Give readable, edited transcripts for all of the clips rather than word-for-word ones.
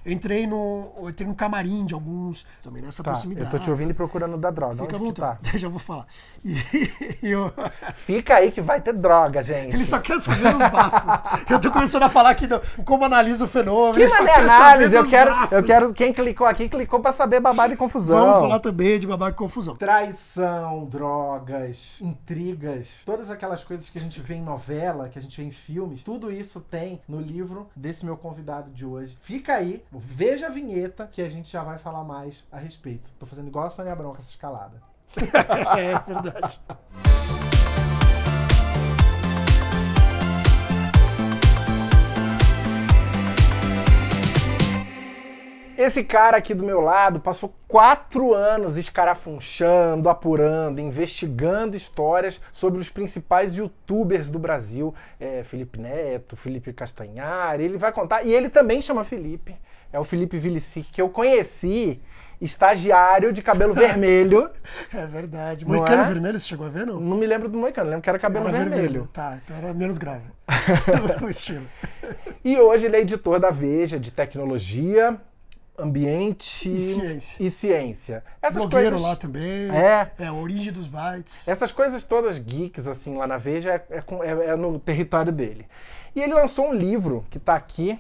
Eu entrei no camarim de alguns, também nessa proximidade. Eu tô te ouvindo e procurando da droga. Fica Onde que tá? Eu já vou falar. Fica aí que vai ter droga, gente. Ele só quer saber dos bafos. Eu tô começando a falar aqui como analisa o fenômeno. Que não é análise, eu quero quem clicou aqui, clicou pra saber babado e confusão. Vamos falar também de babado e confusão. Traição, drogas, intrigas, todas aquelas coisas que a gente vê em novela, que a gente vê em filmes, tudo isso tem no livro desse meu convidado de hoje. Fica aí, veja a vinheta que a gente já vai falar mais a respeito. Tô fazendo igual a Sônia Abrão com essa escalada. É verdade. Esse cara aqui do meu lado passou 4 anos escarafunchando, apurando, investigando histórias sobre os principais youtubers do Brasil. Felipe Neto, Felipe Castanhari, ele vai contar. E ele também chama Felipe. É o Felipe Vilicic, que eu conheci, estagiário de cabelo vermelho. É verdade. Moicano vermelho, você chegou a ver, não? Não me lembro do Moicano, lembro que era cabelo vermelho. Tá, então era menos grave. O estilo. E hoje ele é editor da Veja, de tecnologia, ambiente e ciência. Essas blogueiro coisas lá também. A origem dos bytes. Essas coisas todas geeks, assim, lá na Veja, é no território dele. E ele lançou um livro que tá aqui,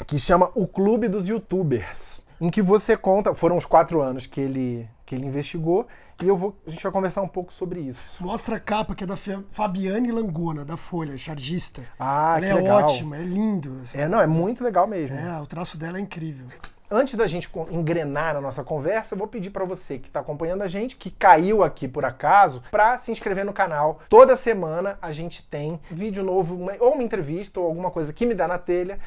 que chama O Clube dos Youtubers, em que você conta, foram os 4 anos que ele investigou, e a gente vai conversar um pouco sobre isso. Mostra a capa, que é da Fabiane Langona, da Folha, chargista. Ah, ela que é legal. Ótima, é lindo. Assim. É muito legal mesmo. O traço dela é incrível. Antes da gente engrenar na nossa conversa, eu vou pedir para você que está acompanhando a gente, que caiu aqui por acaso, para se inscrever no canal. Toda semana a gente tem vídeo novo, ou uma entrevista, ou alguma coisa que me dá na telha.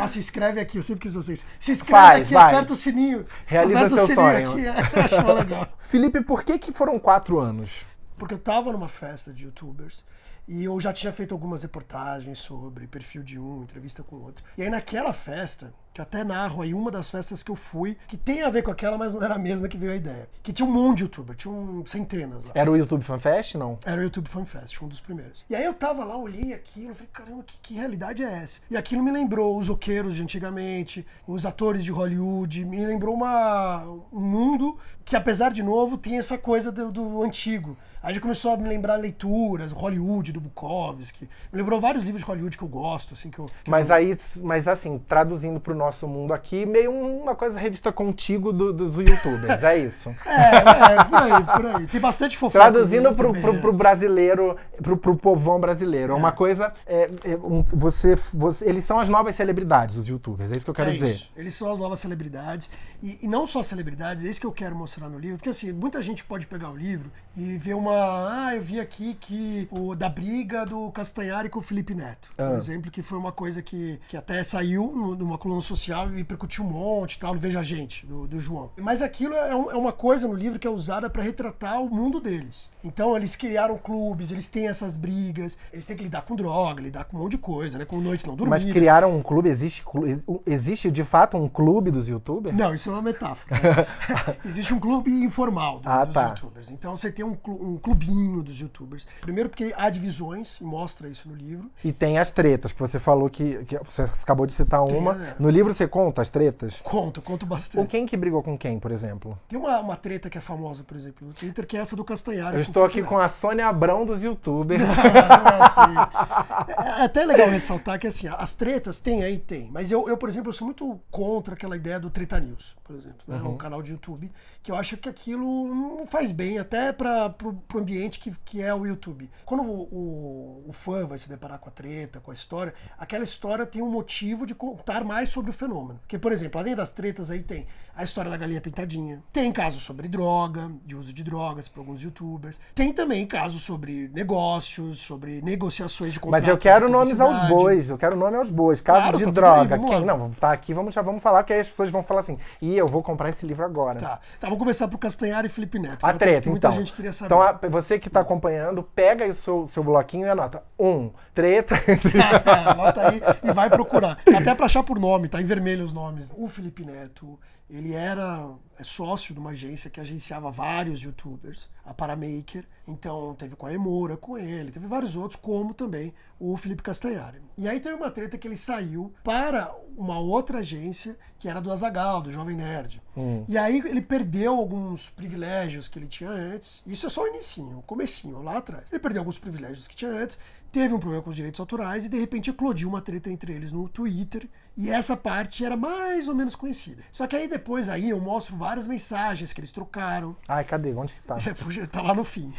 Se inscreve aqui, eu sempre quis vocês. Se inscreve aqui, aperta o sininho. Realiza seu sonho. Aqui, achou legal. Felipe, por que foram 4 anos? Porque eu tava numa festa de youtubers. E eu já tinha feito algumas reportagens sobre perfil de um, entrevista com outro. E aí naquela festa, que eu até narro aí, uma das festas que eu fui, que tem a ver com aquela, mas não era a mesma que veio a ideia. Que tinha um monte de youtuber, tinha centenas lá. Era o YouTube Fan Fest, não? Era o YouTube Fan Fest, um dos primeiros. E aí eu tava lá, olhei aquilo, falei, caramba, que realidade é essa? E aquilo me lembrou os roqueiros de antigamente, os atores de Hollywood, me lembrou um mundo que, apesar de novo, tem essa coisa do antigo. Aí já começou a me lembrar leituras, Hollywood, do Bukowski. Me lembrou vários livros de Hollywood que eu gosto, assim, Mas assim, traduzindo pro nosso mundo aqui, meio uma coisa revista contigo dos youtubers, é isso? Por aí. Tem bastante fofoca. Traduzindo pro brasileiro, pro povão brasileiro. É uma coisa, eles são as novas celebridades, os youtubers, é isso que eu quero dizer. Isso. Eles são as novas celebridades. E não só celebridades, é isso que eu quero mostrar no livro, porque assim, muita gente pode pegar o livro e ver eu vi aqui que da briga do Castanhari com o Felipe Neto, por exemplo, que foi uma coisa que até saiu numa coluna social e repercutiu um monte, tal, no Veja Gente, do João. Mas aquilo é uma coisa no livro que é usada para retratar o mundo deles. Então eles criaram clubes, eles têm essas brigas, eles têm que lidar com droga, lidar com um monte de coisa, né? Com noites não dormidas. Mas criaram um clube, existe de fato um clube dos youtubers? Não, isso é uma metáfora. Né? Existe um clube informal dos youtubers. Então você tem um clubinho dos youtubers. Primeiro porque há divisões, e mostra isso no livro. E tem as tretas, que você falou que você acabou de citar uma. No livro você conta as tretas? Conto bastante. Ou quem que brigou com quem, por exemplo? Tem uma treta que é famosa, por exemplo, no Twitter, que é essa do Castanhari. Eu estou aqui com a Sônia Abrão dos youtubers. Não é assim. É até legal ressaltar que assim, as tretas tem. Mas eu, por exemplo, eu sou muito contra aquela ideia do Treta News, por exemplo, né? Um canal de YouTube, que eu acho que aquilo não faz bem, até pro ambiente que é o YouTube. Quando o fã vai se deparar com a treta, com a história, aquela história tem um motivo de contar mais sobre o fenômeno. Porque, por exemplo, além das tretas aí tem a história da galinha pintadinha, tem casos sobre droga, de uso de drogas por alguns youtubers, tem também casos sobre negócios, sobre negociações de contrato. Mas eu quero nomes aos bois, caso de droga. Quem? Não, tá aqui, já vamos falar, que aí as pessoas vão falar assim, eu vou comprar esse livro agora. Tá, vamos começar pro Castanhari e Felipe Neto. A treta, muita gente queria saber. Então, você que tá acompanhando, pega aí o seu bloquinho e anota. Treta. Anota aí e vai procurar. Até pra achar por nome, tá? tá em vermelho os nomes. O Felipe Neto, ele era sócio de uma agência que agenciava vários youtubers, a Paramaker. Então teve com a Emora, com ele, teve vários outros, como também o Felipe Castanhari. E aí teve uma treta que ele saiu para uma outra agência, que era do Azaghal, do Jovem Nerd. E aí ele perdeu alguns privilégios que ele tinha antes. Isso é só o inicinho, o comecinho, lá atrás. Ele perdeu alguns privilégios que tinha antes, teve um problema com os direitos autorais e de repente eclodiu uma treta entre eles no Twitter. E essa parte era mais ou menos conhecida. Só que aí depois aí eu mostro várias mensagens que eles trocaram. Ai, cadê? Onde que tá? Puxa, tá lá no fim.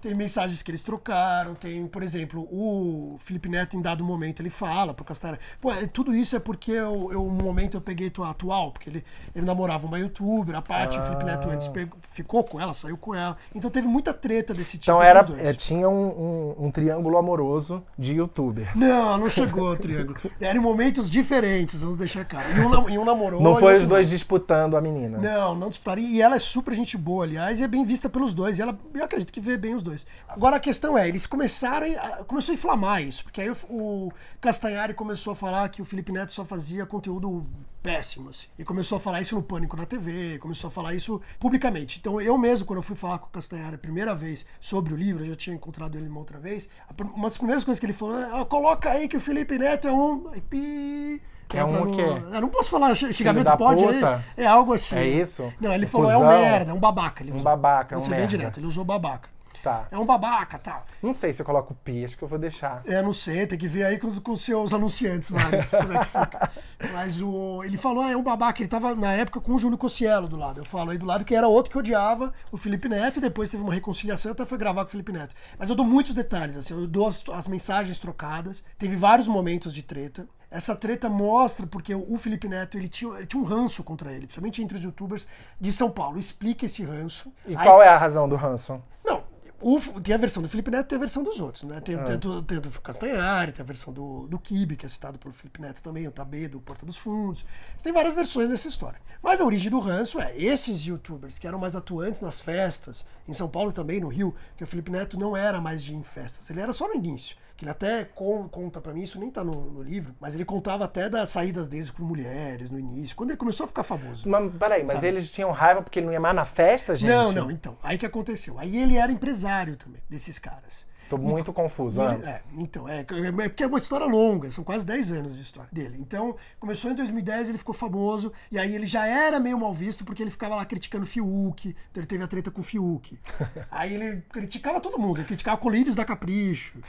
Tem mensagens que eles trocaram, tem, por exemplo, o Felipe Neto em dado momento ele fala pro Castanhari, pô, tudo isso é porque um momento eu peguei tua atual, porque ele namorava uma youtuber, a Paty, o Felipe Neto antes ficou com ela, saiu com ela. Então teve muita treta desse tipo. Então tinha um triângulo amoroso de youtubers. Não chegou ao triângulo. Eram momentos diferentes, vamos deixar claro. E um namorou. Não foi os dois disputando a menina. Não disputaram. E ela é super gente boa, aliás, e é bem vista pelos dois. E ela, eu acredito que vê bem os dois. Agora a questão é, eles começou a inflamar isso, porque aí o Castanhari começou a falar que o Felipe Neto só fazia conteúdo péssimo, assim. E começou a falar isso no Pânico na TV, começou a falar isso publicamente. Então eu mesmo, quando eu fui falar com o Castanhari a primeira vez sobre o livro, eu já tinha encontrado ele uma outra vez, uma das primeiras coisas que ele falou é, coloca aí que o Felipe Neto é um... É um o quê? Eu não posso falar, xingamento pode, é algo assim. É isso? Não, ele falou, é um merda, é um babaca. Ele usou. Babaca, é um merda. Bem direto, ele usou babaca. Tá. É um babaca, tal. Não sei se eu coloco pi, acho que eu vou deixar. Não sei, tem que ver aí com os seus anunciantes vários, como é que fica. Mas ele falou, é um babaca, ele tava na época com o Júlio Cossiello do lado. Eu falo aí do lado que era outro que odiava o Felipe Neto, e depois teve uma reconciliação, até foi gravar com o Felipe Neto. Mas eu dou muitos detalhes, assim, eu dou as mensagens trocadas, teve vários momentos de treta. Essa treta mostra porque o Felipe Neto ele tinha um ranço contra ele, principalmente entre os youtubers de São Paulo. Explica esse ranço. E qual é a razão do ranço? Não, tem a versão do Felipe Neto e tem a versão dos outros, né? Tem do Castanhari, tem a versão do Kibe, que é citado pelo Felipe Neto também, o Tabê, do Porta dos Fundos. Tem várias versões dessa história. Mas a origem do ranço é esses youtubers que eram mais atuantes nas festas, em São Paulo e também no Rio, que o Felipe Neto não era mais de ir em festas, ele era só no início. Que ele até conta pra mim, isso nem tá no livro, mas ele contava até das saídas deles com mulheres no início, quando ele começou a ficar famoso. Mas peraí, mas eles tinham raiva porque ele não ia mais na festa, gente? Não, então, aí que aconteceu. Aí ele era empresário também, desses caras. Tô muito confuso. Então, porque é uma história longa, são quase 10 anos de história dele. Então, começou em 2010, ele ficou famoso, e aí ele já era meio mal visto, porque ele ficava lá criticando o Fiuk, então ele teve a treta com o Fiuk. Aí ele criticava todo mundo, ele criticava Colírios da Capricho.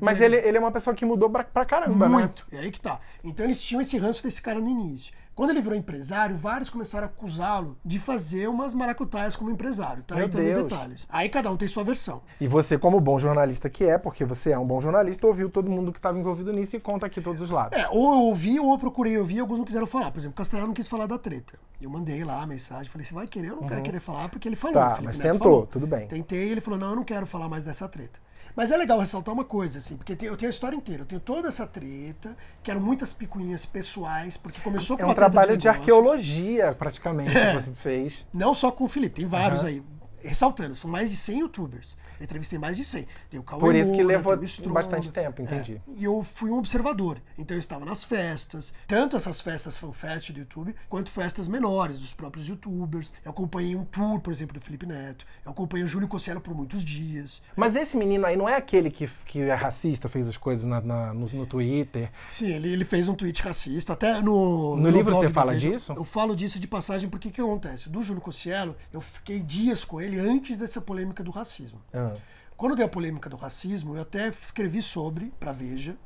Mas ele é uma pessoa que mudou pra caramba, muito, né? É aí que tá. Então eles tinham esse ranço desse cara no início. Quando ele virou empresário, vários começaram a acusá-lo de fazer umas maracutaias como empresário, tá? Entrando em detalhes. Aí cada um tem sua versão. E você, como bom jornalista que é, porque você é um bom jornalista, ouviu todo mundo que estava envolvido nisso e conta aqui todos os lados. Ou eu ouvi, ou eu procurei ouvir, e alguns não quiseram falar. Por exemplo, o Castanhari não quis falar da treta. Eu mandei lá a mensagem, falei, você vai querer? Eu não quero querer falar, porque ele falou. Tá, mas tentou, tudo bem. Tentei, ele falou, não, eu não quero falar mais dessa treta. Mas é legal ressaltar uma coisa, assim, porque eu tenho a história inteira, eu tenho toda essa treta, que eram muitas picuinhas pessoais, porque começou com uma treta trabalho de arqueologia, praticamente, que você fez. Não só com o Felipe, tem vários aí. Ressaltando, são mais de 100 youtubers. Eu entrevistei mais de 100. Tem o Cauê Por isso que Moura, levou Stronda, bastante tempo, entendi. E eu fui um observador. Então eu estava nas festas, tanto essas festas FanFest do YouTube, quanto festas menores dos próprios youtubers. Eu acompanhei um tour, por exemplo, do Felipe Neto. Eu acompanhei o Júlio Cossiello por muitos dias. Mas esse menino aí não é aquele que é racista, fez as coisas no Twitter? Sim, ele fez um tweet racista. Até no livro blog você fala disso? Eu falo disso de passagem, porque o que acontece? Do Júlio Cossiello, eu fiquei dias com ele antes dessa polêmica do racismo. Quando deu a polêmica do racismo, eu até escrevi sobre, pra Veja,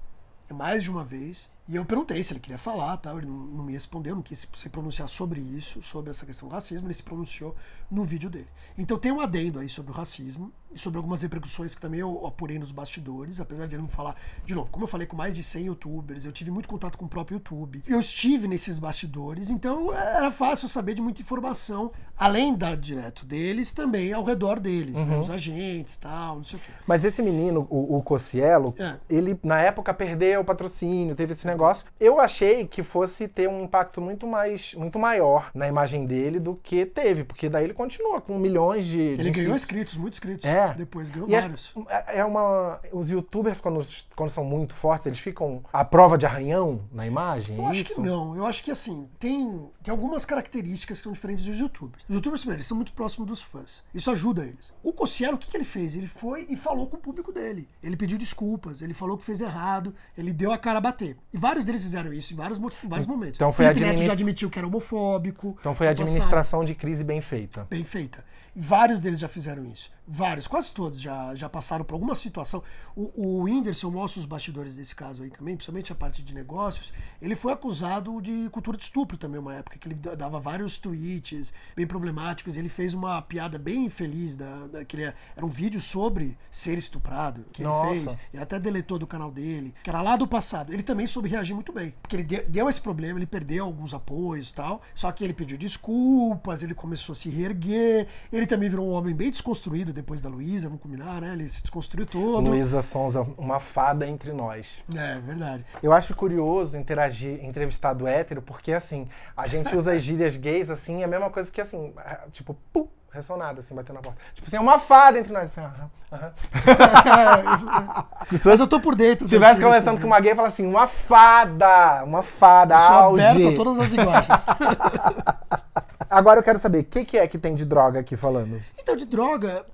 mais de uma vez, e eu perguntei se ele queria falar, tá? Ele não me respondeu, não quis se pronunciar sobre isso, sobre essa questão do racismo, ele se pronunciou no vídeo dele. Então tem um adendo aí sobre o racismo, e sobre algumas repercussões que também eu apurei nos bastidores, apesar de ele não falar, de novo, como eu falei com mais de 100 youtubers, eu tive muito contato com o próprio YouTube, eu estive nesses bastidores, então era fácil saber de muita informação, além da direto deles, também ao redor deles, né? Os agentes, tal, não sei o quê. Mas esse menino, o Cossiello, ele na época perdeu o patrocínio, teve esse negócio. negócio. Eu achei que fosse ter um impacto muito maior na imagem dele do que teve, porque daí ele continua com milhões de... Ele ganhou inscritos, muitos inscritos. Depois ganhou vários. Os youtubers, quando são muito fortes, eles ficam à prova de arranhão na imagem? Eu acho que não. Eu acho que, assim, tem algumas características que são diferentes dos youtubers. Os youtubers, primeiro, eles são muito próximos dos fãs. Isso ajuda eles. O Cossielo, o que ele fez? Ele foi e falou com o público dele. Ele pediu desculpas, ele falou que fez errado, ele deu a cara a bater. E vários deles fizeram isso em vários momentos. Então foi o Felipe Neto já admitiu que era homofóbico. Então foi a administração de crise bem feita. Bem feita. E vários deles já fizeram isso. Vários, quase todos já passaram por alguma situação. O Whindersson mostra os bastidores desse caso aí também, principalmente a parte de negócios. Ele foi acusado de cultura de estupro também, uma época que ele dava vários tweets bem problemáticos. Ele fez uma piada bem infeliz, que era um vídeo sobre ser estuprado, que ele fez. Ele até deletou do canal dele, que era lá do passado. Ele também soube reagir muito bem, porque ele deu esse problema, ele perdeu alguns apoios e tal, só que ele pediu desculpas, ele começou a se reerguer, ele também virou um homem bem desconstruído depois da Luísa, vamos combinar, né? Ele se desconstruiu todo. Luísa Sonza, uma fada entre nós. É, verdade. Eu acho curioso entrevistado hétero, porque, assim, a gente usa as gírias gays, assim, é a mesma coisa que, assim, tipo, pum, ressonada, assim, batendo na porta. Tipo assim, é uma fada entre nós, assim, Mas eu tô por dentro. Se tivesse conversando com uma gay, fala assim, uma fada, eu sou auge. Aberto a todas as linguagens. Agora eu quero saber, o que é que tem de droga aqui falando? Então, de droga,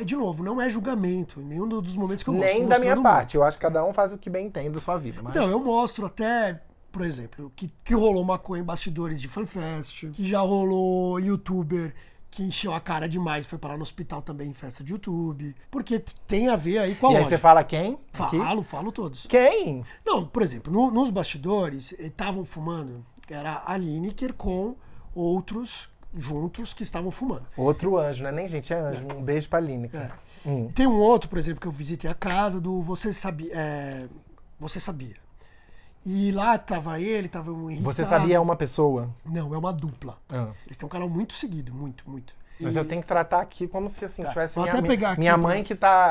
de novo, não é julgamento, em nenhum dos momentos que eu mostro. Nem da minha parte, eu acho que cada um faz o que bem entende da sua vida. Mas... Então, eu mostro até, por exemplo, que rolou maconha em bastidores de FanFest, que já rolou youtuber que encheu a cara demais e foi parar no hospital também em festa de YouTube, porque tem a ver aí com a lógica. E aí você fala quem? Falo todos. Quem? Não, por exemplo, nos bastidores, estavam fumando, era a Lineker com outros juntos que estavam fumando. Outro anjo, não é nem gente, é anjo. Um beijo pra Lineker. Tem um outro, por exemplo, que eu visitei a casa do Você Sabia. E lá tava ele, tava um irritado. Você Sabia é uma pessoa? Não, é uma dupla. Eles têm um canal muito seguido, muito. Mas eu tenho que tratar aqui como se assim, tivesse vou até pegar aqui minha mãe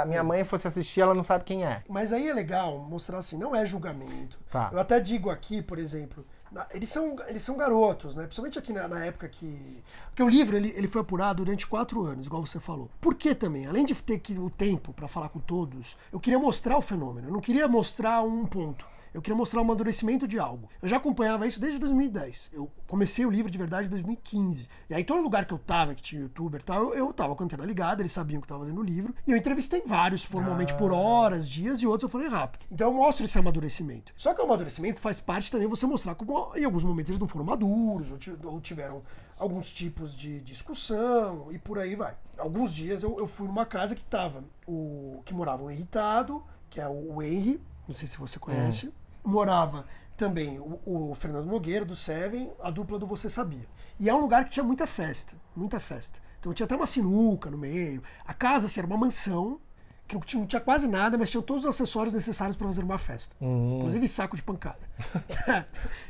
minha mãe fosse assistir, ela não sabe quem é. Mas aí é legal mostrar assim, não é julgamento. Tá. Eu até digo aqui, por exemplo, eles são garotos, né? Principalmente aqui na época que... Porque o livro, ele foi apurado durante 4 anos, igual você falou. Por que também? Além de ter o tempo para falar com todos, eu queria mostrar o fenômeno. Eu não queria mostrar um ponto. Eu queria mostrar o amadurecimento de algo. Eu já acompanhava isso desde 2010. Eu comecei o livro de verdade em 2015. E aí todo lugar que eu tava, que tinha youtuber e tal, eu tava com a antena ligada, eles sabiam que eu tava fazendo o livro. E eu entrevistei vários, formalmente por horas, dias, e outros eu falei rápido. Então eu mostro esse amadurecimento. Só que o amadurecimento faz parte também você mostrar como em alguns momentos eles não foram maduros, ou tiveram alguns tipos de discussão, e por aí vai. Alguns dias eu fui numa casa que morava um irritado, que é o Henry, não sei se você conhece. Morava também o Fernando Nogueira, do Seven, a dupla do Você Sabia. E é um lugar que tinha muita festa, muita festa. Então tinha até uma sinuca no meio. A casa, assim, era uma mansão, que não tinha quase nada, mas tinha todos os acessórios necessários para fazer uma festa. Inclusive saco de pancada.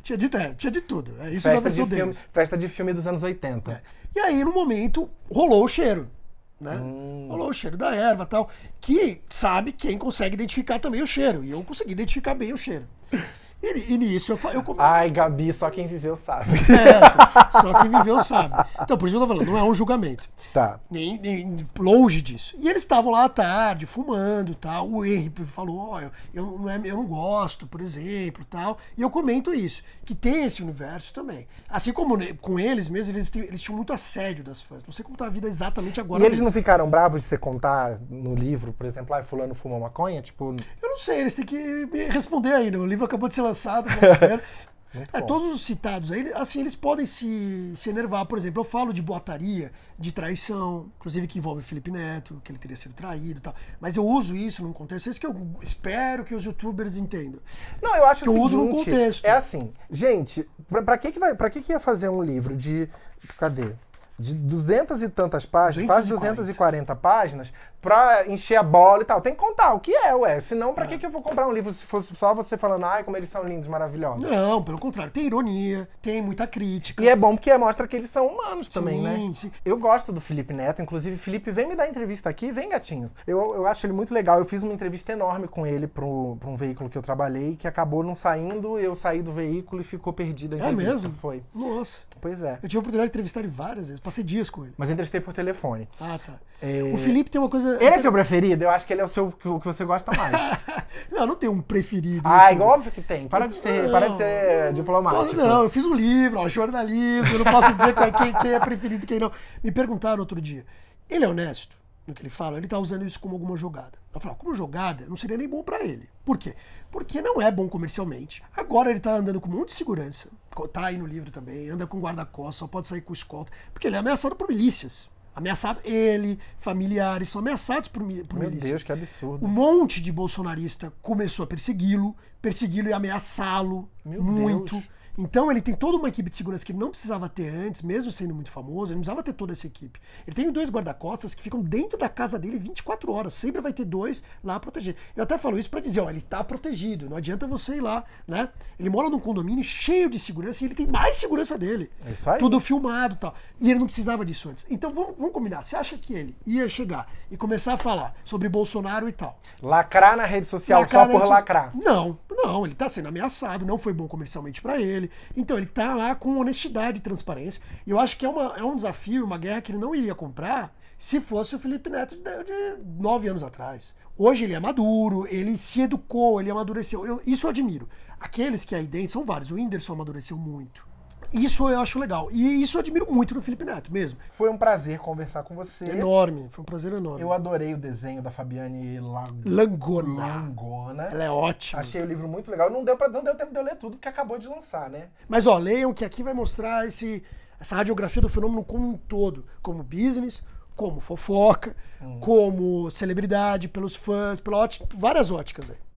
tinha de tudo. Isso na versão deles. Festa de filme dos anos 80. E aí, no momento, rolou o cheiro. Né? Rolou o cheiro da erva e tal, que sabe quem consegue identificar também o cheiro. E eu consegui identificar bem o cheiro. E nisso eu Ai, Gabi, só quem viveu sabe. Só quem viveu sabe. Então, por isso que eu tô falando, não é um julgamento. Tá. Nem longe disso. E eles estavam lá à tarde, fumando e tal. O Henry falou, eu não gosto, por exemplo, tal. E eu comento isso, que tem esse universo também. Assim como com eles mesmos, eles tinham muito assédio das fãs. Não sei como tá a vida exatamente agora. E eles não ficaram bravos de você contar no livro, por exemplo, fulano fuma maconha? Tipo... Eu não sei, eles têm que me responder ainda. O livro acabou de ser lançado, todos os citados aí, assim, eles podem se enervar. Por exemplo, eu falo de boataria, de traição, inclusive que envolve o Felipe Neto, que ele teria sido traído e tal. Mas eu uso isso num contexto, é isso que eu espero que os youtubers entendam. Não, eu acho que eu uso num contexto. É assim, gente, pra que ia fazer um livro de... Cadê? De 200 e tantas páginas, quase 240 páginas, pra encher a bola e tal. Tem que contar o que é, ué. Senão, pra que eu vou comprar um livro se fosse só você falando, ai, como eles são lindos, maravilhosos? Não, pelo contrário. Tem ironia, tem muita crítica. E é bom porque mostra que eles são humanos também, Sim, né? sim. Eu gosto do Felipe Neto. Inclusive, Felipe, vem me dar entrevista aqui. Vem, gatinho. Eu acho ele muito legal. Eu fiz uma entrevista enorme com ele pra um veículo que eu trabalhei, que acabou não saindo. Eu saí do veículo e ficou perdida a entrevista. É mesmo? Foi. Nossa. Pois é. Eu tive a oportunidade de entrevistar ele várias vezes. Passei dias com ele. Mas eu entrevistei por telefone. Ah, tá. O Felipe tem uma coisa... Ele é seu preferido? Eu acho que ele é o que você gosta mais. Não tem um preferido. Ah, óbvio que tem. Para de ser diplomático. Não, eu fiz um livro, ó, jornalismo, eu não posso dizer quem é preferido e quem não. Me perguntaram outro dia, ele é honesto no que ele fala? Ele tá usando isso como alguma jogada. Eu falo, como jogada, não seria nem bom pra ele. Por quê? Porque não é bom comercialmente. Agora ele tá andando com um monte de segurança, tá aí no livro também, anda com guarda-costas, só pode sair com escolta, porque ele é ameaçado por milícias. Ameaçado, ele, familiares, são ameaçados por milícias. Meu Deus, que absurdo. Um monte de bolsonarista começou a persegui-lo e ameaçá-lo muito. Deus. Então ele tem toda uma equipe de segurança que ele não precisava ter antes, mesmo sendo muito famoso, ele não precisava ter toda essa equipe. Ele tem 2 guarda-costas que ficam dentro da casa dele 24 horas, sempre vai ter 2 lá protegidos. Eu até falo isso pra dizer, ó, ele tá protegido, não adianta você ir lá, né? Ele mora num condomínio cheio de segurança e ele tem mais segurança dele. É isso aí. Tudo filmado e tal. E ele não precisava disso antes. Então vamos combinar, você acha que ele ia chegar e começar a falar sobre Bolsonaro e tal? Lacrar na rede social só por lacrar? Não, ele tá sendo ameaçado, não foi bom comercialmente pra ele. Então ele tá lá com honestidade e transparência. E eu acho que é um desafio, uma guerra que ele não iria comprar se fosse o Felipe Neto de 9 anos atrás. Hoje ele é maduro, ele se educou, ele amadureceu. Isso eu admiro. Aqueles que aí dentro são vários. O Whindersson amadureceu muito. Isso eu acho legal. E isso eu admiro muito no Felipe Neto mesmo. Foi um prazer conversar com você. Enorme, foi um prazer enorme. Eu adorei o desenho da Fabiane Langona. Ela é ótima. Achei o livro muito legal. Não deu tempo de eu ler tudo, porque acabou de lançar, né? Mas ó, leiam que aqui vai mostrar essa radiografia do fenômeno como um todo. Como business, como fofoca, como celebridade, pelos fãs, várias óticas aí.